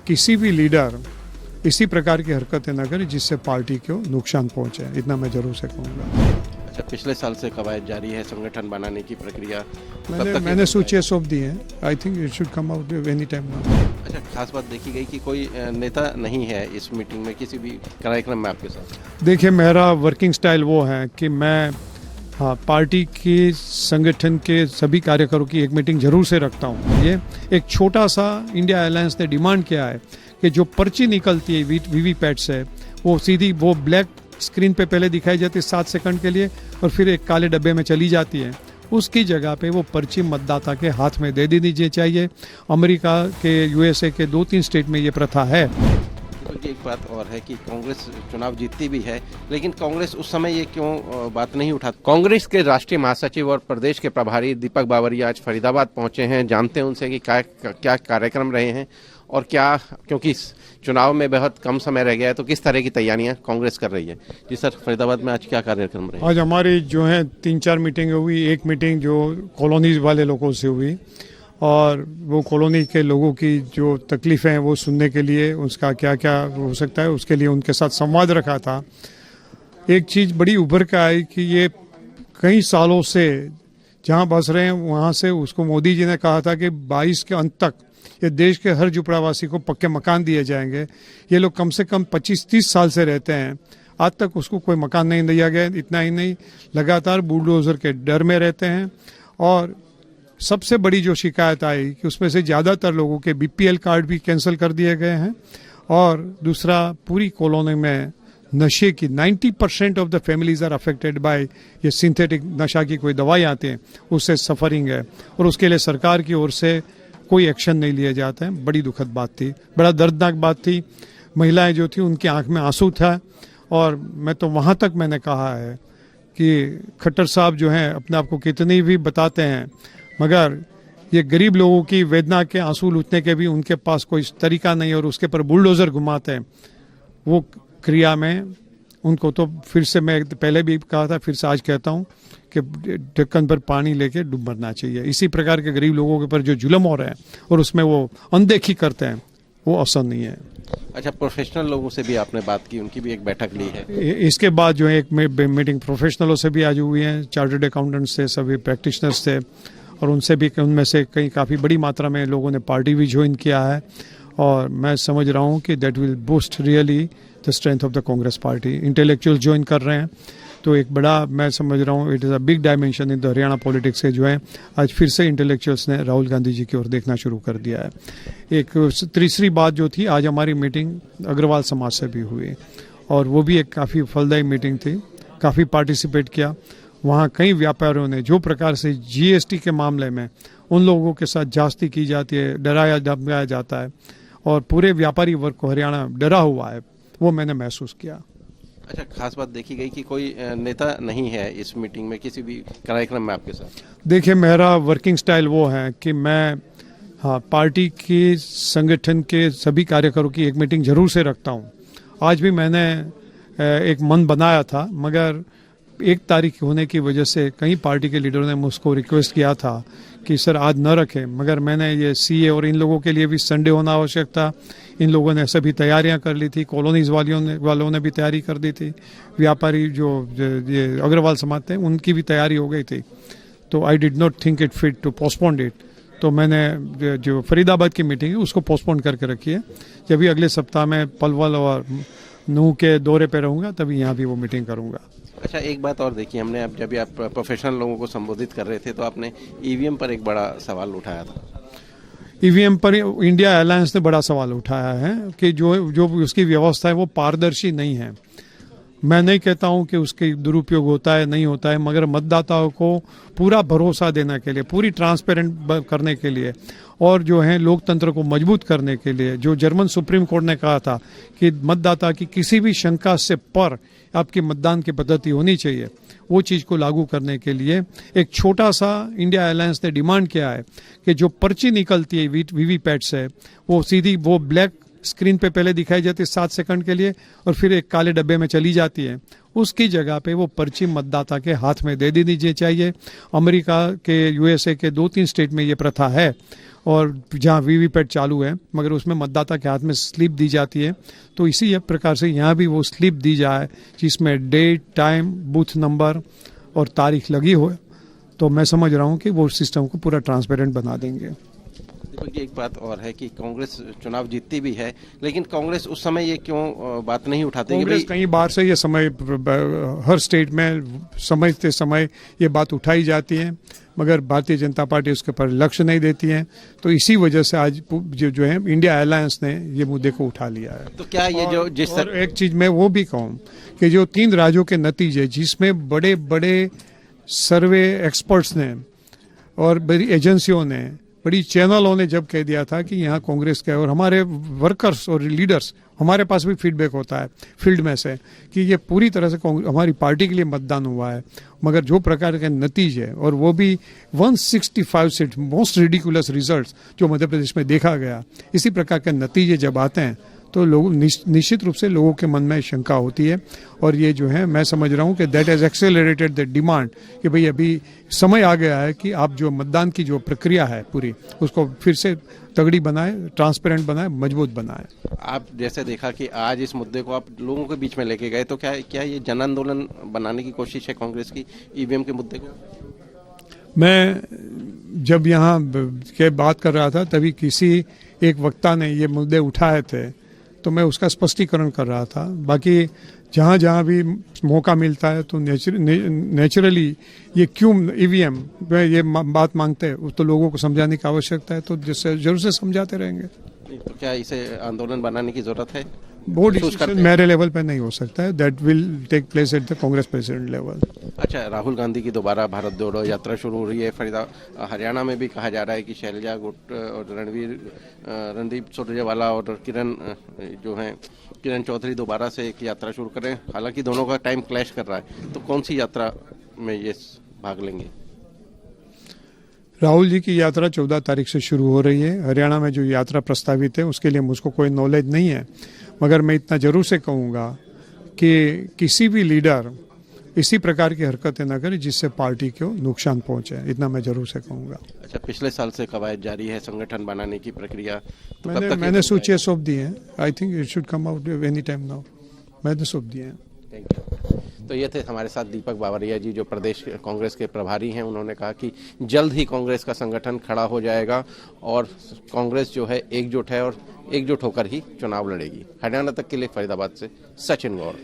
किसी भी लीडर इसी प्रकार की हरकतें न करे जिससे पार्टी को नुकसान पहुंचे, इतना मैं जरूर से कहूँगा। अच्छा, पिछले साल से कवायद जारी है, संगठन बनाने की प्रक्रिया मैंने सूचियाँ सौंप दी हैं। I think it should come out any time now. अच्छा, खास बात देखी गई कि कोई नेता नहीं है इस मीटिंग में, किसी भी कार्यक्रम में आपके साथ। देखिए, मेरा वर्किंग स्टाइल वो है कि मैं पार्टी के संगठन के सभी कार्यकर्ताओं की एक मीटिंग जरूर से रखता हूँ। ये एक छोटा सा इंडिया अलायंस ने डिमांड किया है कि जो पर्ची निकलती है वीवीपैट से, वो सीधी वो ब्लैक स्क्रीन पे पहले दिखाई जाती है 7 सेकंड के लिए और फिर एक काले डब्बे में चली जाती है। उसकी जगह पे वो पर्ची मतदाता के हाथ में दे देनी चाहिए। अमेरिका के, यूएसए के 2-3 स्टेट में ये प्रथा है। तो एक बात और है कि कांग्रेस चुनाव जीतती भी है, लेकिन कांग्रेस उस समय ये क्यों बात नहीं उठाती। कांग्रेस के राष्ट्रीय महासचिव और प्रदेश के प्रभारी दीपक बावरिया आज फरीदाबाद पहुंचे हैं। जानते हैं उनसे कि क्या कार्यक्रम रहे हैं और क्या, क्योंकि चुनाव में बहुत कम समय रह गया है, तो किस तरह की तैयारियां कांग्रेस कर रही है। जी सर, फरीदाबाद में आज क्या कार्यक्रम रहे? आज हमारी जो है 3-4 मीटिंग हुई। एक मीटिंग जो कॉलोनीज वाले लोगों से हुई और वो कॉलोनी के लोगों की जो तकलीफें हैं वो सुनने के लिए, उसका क्या क्या हो सकता है उसके लिए उनके साथ संवाद रखा था। एक चीज़ बड़ी उभर के आई कि ये कई सालों से जहाँ बस रहे हैं वहाँ से उसको मोदी जी ने कहा था कि 22 के अंत तक ये देश के हर झुपड़ावासी को पक्के मकान दिए जाएंगे। ये लोग कम से कम 25-30 साल से रहते हैं, आज तक उसको कोई मकान नहीं दिया गया। इतना ही नहीं, लगातार बुलडोजर के डर में रहते हैं। और सबसे बड़ी जो शिकायत आई कि उसमें से ज़्यादातर लोगों के बीपीएल कार्ड भी कैंसिल कर दिए गए हैं। और दूसरा, पूरी कॉलोनी में नशे की 90% of the families are affected by ये सिंथेटिक नशा की कोई दवाई आती है, उससे सफरिंग है और उसके लिए सरकार की ओर से कोई एक्शन नहीं लिए जाते हैं। बड़ी दुखद बात थी, बड़ा दर्दनाक बात थी। महिलाएं जो थी उनकी आंख में आंसू था। और मैं तो वहाँ तक मैंने कहा है कि खट्टर साहब जो हैं अपने आप को कितनी भी बताते हैं, मगर ये गरीब लोगों की वेदना के आंसू लूटने के भी उनके पास कोई तरीका नहीं और उसके पर बुलडोजर घुमाते हैं। वो क्रिया में उनको तो फिर से, मैं पहले भी कहा था, फिर से आज कहता हूँ कि ढक्कन पर पानी लेके डूब मरना चाहिए। इसी प्रकार के गरीब लोगों के ऊपर जो जुल्म हो रहे हैं और उसमें वो अनदेखी करते हैं, वो आसान नहीं है। अच्छा, प्रोफेशनल लोगों से भी आपने बात की, उनकी भी एक बैठक ली है। इसके बाद जो है एक मीटिंग प्रोफेशनलों से भी आज हुई है, चार्टर्ड अकाउंटेंट्स से, सभी प्रैक्टिशनर्स थे और उनमें से काफ़ी बड़ी मात्रा में लोगों ने पार्टी भी ज्वाइन किया है। और मैं समझ रहा हूँ कि that will boost really the strength of the Congress party. Intellectual join कर रहे हैं, तो एक बड़ा, मैं समझ रहा हूँ, it is a big dimension in the Haryana politics के जो है आज फिर से इंटेलेक्चुअल्स ने राहुल गांधी जी की ओर देखना शुरू कर दिया है। एक तीसरी बात जो थी, आज हमारी मीटिंग अग्रवाल समाज से भी हुई और वो भी एक काफ़ी फलदायी मीटिंग थी, काफ़ी पार्टिसिपेट किया। वहाँ कई व्यापारियों ने, जो प्रकार से जीएसटी के मामले में उन लोगों के साथ जास्ती की जाती है, डराया धमकाया जाता है और पूरे व्यापारी वर्ग को हरियाणा डरा हुआ है, वो मैंने महसूस किया। अच्छा, खास बात देखी गई कि कोई नेता नहीं है इस मीटिंग में, किसी भी कार्यक्रम में आपके साथ। देखिए, मेरा वर्किंग स्टाइल वो है कि मैं पार्टी के संगठन के सभी कार्यकर्ताओं की एक मीटिंग जरूर से रखता हूँ। आज भी मैंने एक मन बनाया था, मगर 1 तारीख होने की वजह से कई पार्टी के लीडरों ने मुझको रिक्वेस्ट किया था कि सर आज न रखें, मगर मैंने ये सीए और इन लोगों के लिए भी संडे होना आवश्यक था। इन लोगों ने सभी तैयारियां कर ली थी, कॉलोनीज वालों ने भी तैयारी कर दी थी, व्यापारी जो ये अग्रवाल समाज थे उनकी भी तैयारी हो गई थी। तो I did not think it fit to postpone it. तो मैंने जो फरीदाबाद की मीटिंग है उसको पोस्टपोन करके रखी है। जब भी अगले सप्ताह में पलवल और नूह के दौरे पे रहूँगा तभी यहाँ भी वो मीटिंग करूँगा। अच्छा, एक बात और देखिए, हमने अब जब आप प्रोफेशनल लोगों को संबोधित कर रहे थे तो आपने ईवीएम पर एक बड़ा सवाल उठाया था। ईवीएम पर इंडिया अलायंस ने बड़ा सवाल उठाया है कि जो उसकी व्यवस्था है वो पारदर्शी नहीं है। मैं नहीं कहता हूं कि उसके दुरुपयोग होता है, नहीं होता है, मगर मतदाताओं को पूरा भरोसा देने के लिए, पूरी ट्रांसपेरेंट करने के लिए और जो है लोकतंत्र को मजबूत करने के लिए, जो जर्मन सुप्रीम कोर्ट ने कहा था कि मतदाता की किसी भी शंका से पर आपकी मतदान की पद्धति होनी चाहिए, वो चीज़ को लागू करने के लिए एक छोटा सा इंडिया अलायंस ने डिमांड किया है कि जो पर्ची निकलती है वीवीपैट से, वो सीधी वो ब्लैक स्क्रीन पे पहले दिखाई जाती है 7 सेकंड के लिए और फिर एक काले डब्बे में चली जाती है। उसकी जगह पे वो पर्ची मतदाता के हाथ में दे देनी चाहिए। अमेरिका के, यूएसए के 2-3 स्टेट में ये प्रथा है और जहाँ वीवीपैट चालू है, मगर उसमें मतदाता के हाथ में स्लिप दी जाती है। तो इसी प्रकार से यहाँ भी वो स्लिप दी जाए जिसमें डेट, टाइम, बूथ नंबर और तारीख लगी हो। तो मैं समझ रहा हूँ कि वो सिस्टम को पूरा ट्रांसपेरेंट बना देंगे। दीपक जी, एक बात और है कि कांग्रेस चुनाव जीतती भी है, लेकिन कांग्रेस उस समय ये क्यों बात नहीं उठाती? कांग्रेस कई बार से ये समय, हर स्टेट में समझते समय ये बात उठाई जाती है, मगर भारतीय जनता पार्टी उसके पर लक्ष्य नहीं देती है। तो इसी वजह से आज जो है इंडिया अलायंस ने ये मुद्दे को उठा लिया है। तो क्या ये जो जिस और एक चीज मैं वो भी कहूँ कि जो 3 राज्यों के नतीजे, जिसमें बड़े बड़े सर्वे एक्सपर्ट्स ने और बड़ी एजेंसियों ने, बड़ी चैनलों ने जब कह दिया था कि यहाँ कांग्रेस का, और हमारे वर्कर्स और लीडर्स, हमारे पास भी फीडबैक होता है फील्ड में से कि ये पूरी तरह से हमारी पार्टी के लिए मतदान हुआ है, मगर जो प्रकार के नतीजे, और वो भी 165 सीट, मोस्ट रिडिकुलस रिजल्ट्स जो मध्य प्रदेश में देखा गया, इसी प्रकार के नतीजे जब आते हैं तो लोग निश्चित रूप से लोगों के मन में शंका होती है। और ये जो है, मैं समझ रहा हूँ कि that has accelerated the demand कि भाई अभी समय आ गया है कि आप जो मतदान की जो प्रक्रिया है पूरी, उसको फिर से तगड़ी बनाए, ट्रांसपेरेंट बनाए, मजबूत बनाए। आप जैसे देखा कि आज इस मुद्दे को आप लोगों के बीच में लेके गए, तो क्या ये जन आंदोलन बनाने की कोशिश है कांग्रेस की ईवीएम के मुद्दे को? मैं जब यहाँ के बात कर रहा था तभी किसी एक वक्ता ने ये मुद्दे उठाए थे, तो मैं उसका स्पष्टीकरण कर रहा था। बाकी जहाँ जहाँ भी मौका मिलता है तो नेचुरली ये क्यों ईवीएम में ये बात मांगते हैं, तो लोगों को समझाने की आवश्यकता है, तो जिससे जरूर से समझाते रहेंगे। तो क्या इसे आंदोलन बनाने की जरूरत है? वो डिसीजन मेरे लेवल पे नहीं हो सकता है, that will take place at the Congress president level. अच्छा, राहुल गांधी की दोबारा भारत जोड़ो यात्रा शुरू हो रही है। हरियाणा में भी कहा जा रहा है कि शैलजा गुट और रणदीप सुरजेवाला और किरण चौधरी दोबारा से एक यात्रा शुरू करें। हालांकि दोनों का टाइम क्लैश कर रहा है, तो कौन सी यात्रा में ये भाग लेंगे? राहुल जी की यात्रा 14 तारीख से शुरू हो रही है। हरियाणा में जो यात्रा प्रस्तावित है उसके लिए मुझको कोई नॉलेज नहीं है, मगर मैं इतना जरूर से कहूँगा कि किसी भी लीडर इसी प्रकार की हरकतें न करे जिससे पार्टी को नुकसान पहुंचे, इतना मैं जरूर से कहूँगा। अच्छा, पिछले साल से कवायद जारी है संगठन बनाने की प्रक्रिया, तो मैंने सूचियाँ सौंप दी हैं। I think it should come out any time now. मैंने सौंप दिए हैं। Thank you. तो ये थे हमारे साथ दीपक बावरिया जी, जो प्रदेश कांग्रेस के प्रभारी हैं। उन्होंने कहा कि जल्द ही कांग्रेस का संगठन खड़ा हो जाएगा और कांग्रेस जो है एकजुट है और एकजुट होकर ही चुनाव लड़ेगी। हरियाणा तक के लिए फरीदाबाद से सचिन गौर।